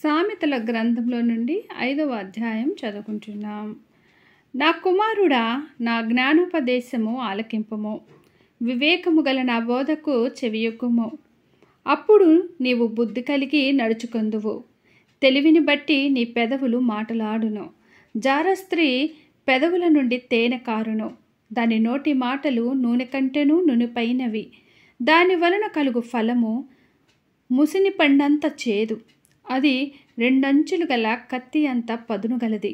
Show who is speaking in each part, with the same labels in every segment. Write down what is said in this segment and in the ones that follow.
Speaker 1: సామెతల గ్రంథంలో నుండి 5వ అధ్యాయం చదువుకుంటున్నాం. నా కుమారుడా, నా జ్ఞానోపదేశము ఆలకింపుము, వివేకము గల నా బోధకు చెవియొగ్గుము. అప్పుడు నీవు బుద్ధి కలిగి నడుచుకొందువు. తెలివిని బట్టి నీ పెదవులు మాటలాడును. జారస్త్రీ పెదవుల నుండి తేనె కారును. దాని నోటి మాటలు నూనె కంటెను నునిపైనవి. దాని వలన కలుగు ఫలము ముసిని పండంత చేదు. అది రెండంచులు గల కత్తి అంత పదును గలది.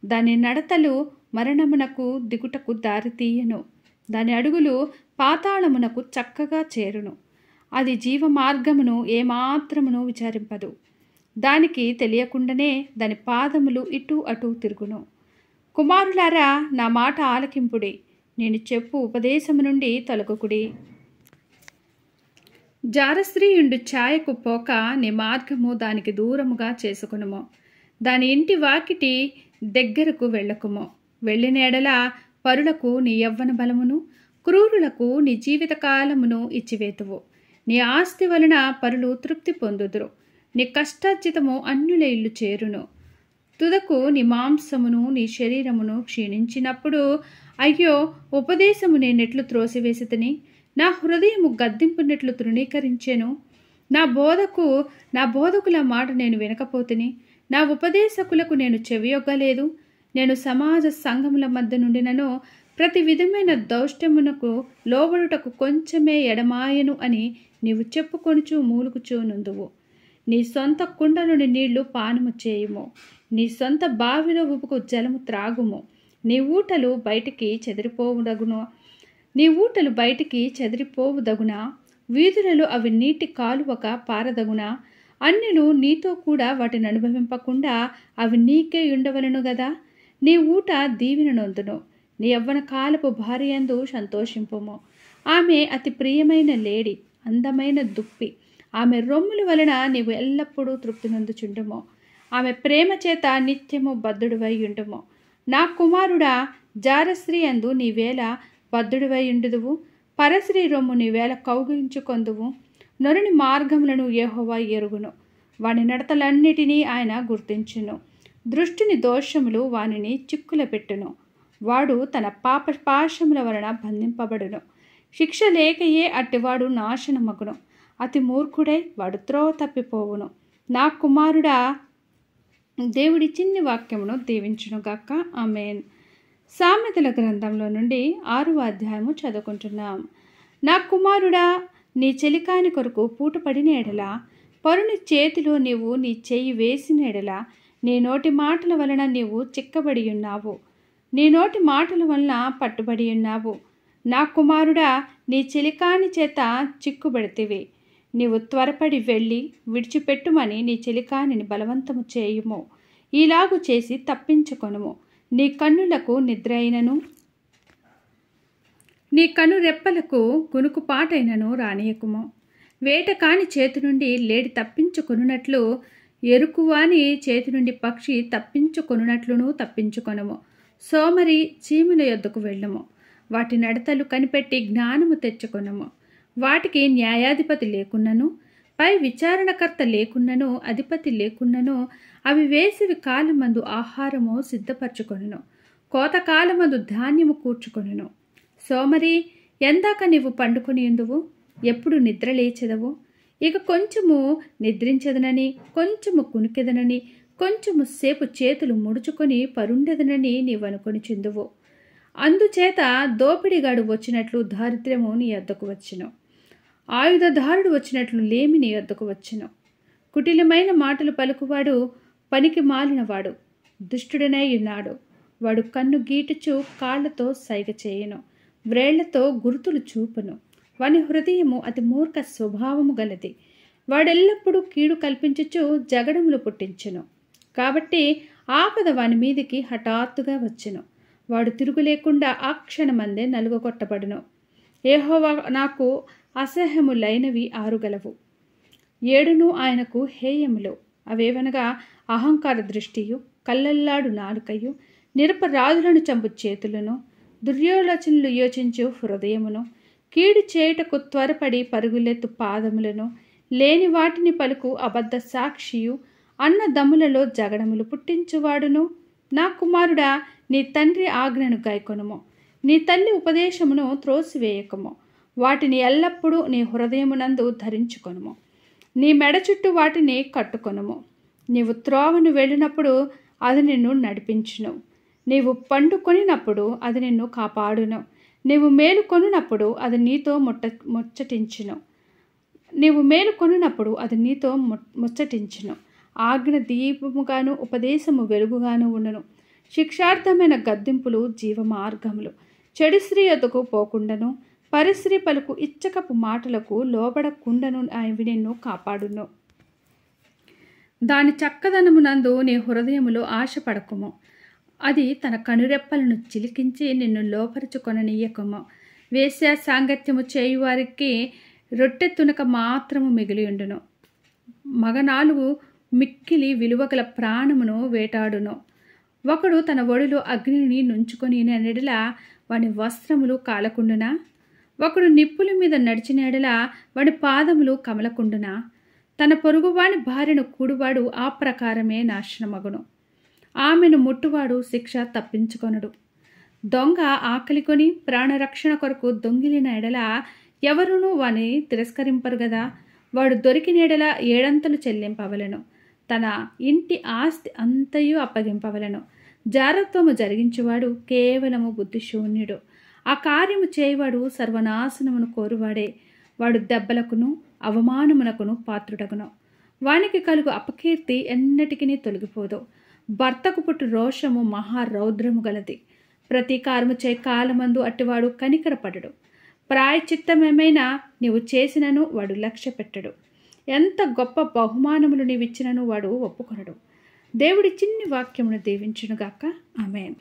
Speaker 1: దాని నడతలు మరణమునకు దిగుటకు దారితీయను. దాని అడుగులు పాతాళమునకు చక్కగా చేరును. అది జీవ మార్గమును ఏమాత్రమును విచారింపదు. దానికి తెలియకుండానే దాని పాదములు ఇటు అటు తిరుగును. కుమారులారా, నా మాట ఆలకింపుడి. నేను చెప్పు ఉపదేశము నుండి తొలగకుడి. జారస్త్రీయుండు ఛాయకు పోక నీ మార్గము దానికి దూరముగా చేసుకునుము. దాని ఇంటి వాకిటి దగ్గరకు వెళ్ళకుము. వెళ్ళిన ఎడల పరులకు నీ యవ్వన బలమును, క్రూరులకు నీ జీవిత కాలమును ఇచ్చివేతువు. నీ ఆస్తి వలన పరులు తృప్తి పొందుదురు. నీ కష్టార్జితము అన్యుల ఇల్లు చేరును. తుదకు నీ మాంసమును నీ శరీరమును క్షీణించినప్పుడు, అయ్యో, ఉపదేశము నేనెట్లు త్రోసివేసితిని, నా హృదయము గద్దింపునట్లు తృణీకరించెను. నా బోధకుల మాట నేను వినకపోతిని, నా ఉపదేశకులకు నేను చెవియొగ్గలేదు. నేను సమాజ సంఘముల మధ్య నుండినను ప్రతి విధమైన దౌష్ట్యమునకు లోబడుటకు కొంచెమే ఎడమాయను అని నీవు చెప్పుకొనుచు మూలుగుచూ నుందువు. నీ సొంత కుండ నుండి నీళ్లు పానము చేయుము. నీ సొంత బావిలో ఉపుకు జలము త్రాగుము. నీ ఊటలు బయటికి చెదిరిపోవుదగునా? వీధులలో అవి నీటి కాలువక పారదగునా? అన్యులు నీతో కూడా వాటిని అనుభవింపకుండా అవి నీకే ఉండవలను గదా. నీ ఊట దీవెన నొందును. నీ యవ్వన కాలపు భార్యందు సంతోషింపుము. ఆమె అతి ప్రియమైన లేడి, అందమైన దుప్పి. ఆమె రొమ్ముల వలన నీవు ఎల్లప్పుడూ తృప్తి నొందుచుండుము. ఆమె ప్రేమ చేత నిత్యము బద్ధుడివై ఉండుము. నా కుమారుడా, జారస్త్రీ అందు నీవేళ బద్ధుడివై ఉండుదువు. పరస్త్రీ రొమ్ము నీవేళ కౌగిలించుకొందువు. నరుని మార్గములను యెహోవా ఎరుగును. వాని నడతలన్నిటినీ ఆయన గుర్తించును. దృష్టిని దోషములు వానిని చిక్కుల పెట్టును. వాడు తన పాపపాశముల వలన బంధింపబడును. శిక్ష లేకయే అట్టివాడు నాశనమగును. అతి మూర్ఖుడై వాడు త్రోవ తప్పిపోవును. నా కుమారుడా, దేవుడి చిన్ని వాక్యమును దీవించునుగాక. ఆమేన్. సామెతల గ్రంథంలో నుండి 6వ అధ్యాయము చదువుకుంటున్నాం. నా కుమారుడా, నీ చెలికాని కొరకు పూట పడిన ఎడల, పరుని చేతిలో నీవు నీ చెయ్యి వేసిన ఎడల, నీ నోటి మాటల వలన నీవు చిక్కబడి ఉన్నావు. నీ నోటి మాటల వలన పట్టుబడి ఉన్నావు. నా కుమారుడా, నీ చెలికాని చేత చిక్కుబడితివి. నీవు త్వరపడి వెళ్ళి విడిచిపెట్టుమని నీ చెలికానిని బలవంతము చేయుము. ఈలాగు చేసి తప్పించుకొనుము. నీ కన్నులకు నిద్ర అయినను, నీ కను రెప్పలకు కునుకుపాటైనను రానియకుము. వేటకాని చేతి నుండి లేడి తప్పించుకొనున్నట్లు, ఎరుకువాని చేతి నుండి పక్షి తప్పించుకొనున్నట్లును తప్పించుకొనుము. సోమరి చీముల యొద్దకు వెళ్ళుము. వాటి నడతలు కనిపెట్టి జ్ఞానము తెచ్చుకొనుము. వాటికి న్యాయాధిపతి లేకున్నను, పై విచారణకర్త లేకున్నను, అధిపతి లేకున్నను, అవి వేసవి కాలమందు ఆహారము సిద్ధపరచుకొనును. కోతకాలమందు ధాన్యము కూర్చుకొనును. సోమరి, ఎందాక నీవు పండుకొని ఉందువు? ఎప్పుడు నిద్ర లేచెదవు? ఇక కొంచెము నిద్రించదనని, కొంచెము కునికెదనని, కొంచెము సేపు చేతులు ముడుచుకొని పరుండెదనని నీవనుకొని చిందువు. అందుచేత దోపిడిగాడు వచ్చినట్లు దారిద్ర్యము నీ యొద్దకు వచ్చును. ఆయుధదారుడు వచ్చినట్లు లేమి నీ యొద్దకు వచ్చును. కుటిలమైన మాటలు పలుకువాడు పనికి మాలినవాడు, దుష్టుడనై ఉన్నాడు. వాడు కన్ను గీటుచు కాళ్లతో సైగ చేయును, వ్రేళ్లతో గుర్తులు చూపును. వాని హృదయము అతి మూర్ఖ స్వభావము గలది. వాడెల్లప్పుడూ కీడు కల్పించుచు జగడములు పుట్టించును. కాబట్టి ఆపద వాని మీదికి హఠాత్తుగా వచ్చును. వాడు తిరుగులేకుండా ఆ క్షణమందే నలుగొట్టబడును. యెహోవా నాకు అసహ్యములైనవి 6 గలవు, 7 ఆయనకు హేయములు. అవేవనగా అహంకార దృష్టియు, కల్లల్లాడు నాలుకయు, నిరపరాధులను చంపు చేతులను, దుర్యోచనలు యోచించు హృదయమును, కీడు చేయుటకు త్వరపడి పరుగులెత్తు పాదములను, లేని వాటిని పలుకు అబద్ధ సాక్షియు, అన్నదమ్ములలో జగడములు పుట్టించువాడును. నా కుమారుడా, నీ తండ్రి ఆజ్ఞను గైకొనుము, నీ తల్లి ఉపదేశమును త్రోసివేయకము. వాటిని ఎల్లప్పుడూ నీ హృదయమునందు ధరించుకొనుము, నీ మెడ చుట్టూ వాటిని కట్టుకొనుము. నీవు త్రోవను వెళ్ళినప్పుడు అది నిన్ను నడిపించును, నీవు పండుకొనినప్పుడు అది నిన్ను కాపాడును. నీవు మేలుకొనున్నప్పుడు అది నీతో ముచ్చటించును. ఆజ్ఞ దీపముగాను ఉపదేశము వెలుగుగాను ఉండును. శిక్షార్థమైన గద్దింపులు జీవమార్గములు. చెడు స్త్రీ యొద్దకు పోకుండాను, పరిస్త్రీ పలుకు ఇచ్చకపు మాటలకు లోబడకుండాను అవి నిన్ను కాపాడును. దాని చక్కదనమునందు నీ హృదయములో ఆశపడకుము, అది తన కనురెప్పలను చిలికించి నిన్ను లోపరుచుకొననీయకుము. వేశ్య సాంగత్యము చేయువారికి రొట్టె తునక మాత్రము మిగిలియుండును. మగనాలుగు మిక్కిలి విలువగల ప్రాణమును వేటాడును. ఒకడు తన ఒడిలో అగ్నిని నుంచుకొని నెడల వాని వస్త్రములు కాలకుండునా? ఒకడు నిప్పుల మీద నడిచిన ఎడల వాడి పాదములు కమలకుండునా? తన పొరుగువాని భార్యను కూడువాడు ఆ ప్రకారమే నాశనమగును. ఆమెను ముట్టువాడు శిక్ష తప్పించుకొనడు. దొంగ ఆకలికొని ప్రాణరక్షణ కొరకు దొంగిలిన ఎడల ఎవరునూ వాని తిరస్కరింపరు గదా. వాడు దొరికిన ఎడల 7 చెల్లింపవలెను, తన ఇంటి ఆస్తి అంతయు అప్పగింపవలెను. జారత్వము జరిగించువాడు కేవలము బుద్ధిశూన్యుడు. ఆ కార్యము చేయవాడు సర్వనాశనమును కోరువాడే. వాడు దెబ్బలకును అవమానమునకును పాత్రుడగును. వానికి కలుగు అపకీర్తి ఎన్నటికీ తొలగిపోదు. భర్తకు పుట్టు రోషము మహారౌద్రము గలది. ప్రతీకారము చే కాలమందు అట్టివాడు కనికరపడడు. ప్రాయచిత్తమేమైనా నీవు చేసినను వాడు లక్ష్య పెట్టడు. ఎంత గొప్ప బహుమానములు నీవిచ్చినను వాడు ఒప్పుకొనడు. దేవుడి చిన్ని వాక్యమును దీవించునుగాక. ఆమేన్.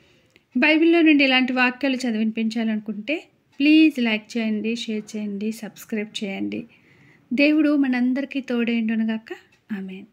Speaker 1: బైబిల్లో నుండి ఇలాంటి వాక్యాలు చదివినిపించాలనుకుంటే ప్లీజ్ లైక్ చేయండి, షేర్ చేయండి, సబ్స్క్రైబ్ చేయండి. దేవుడు మనందరికీ తోడేండునుగాక. ఆమేన్.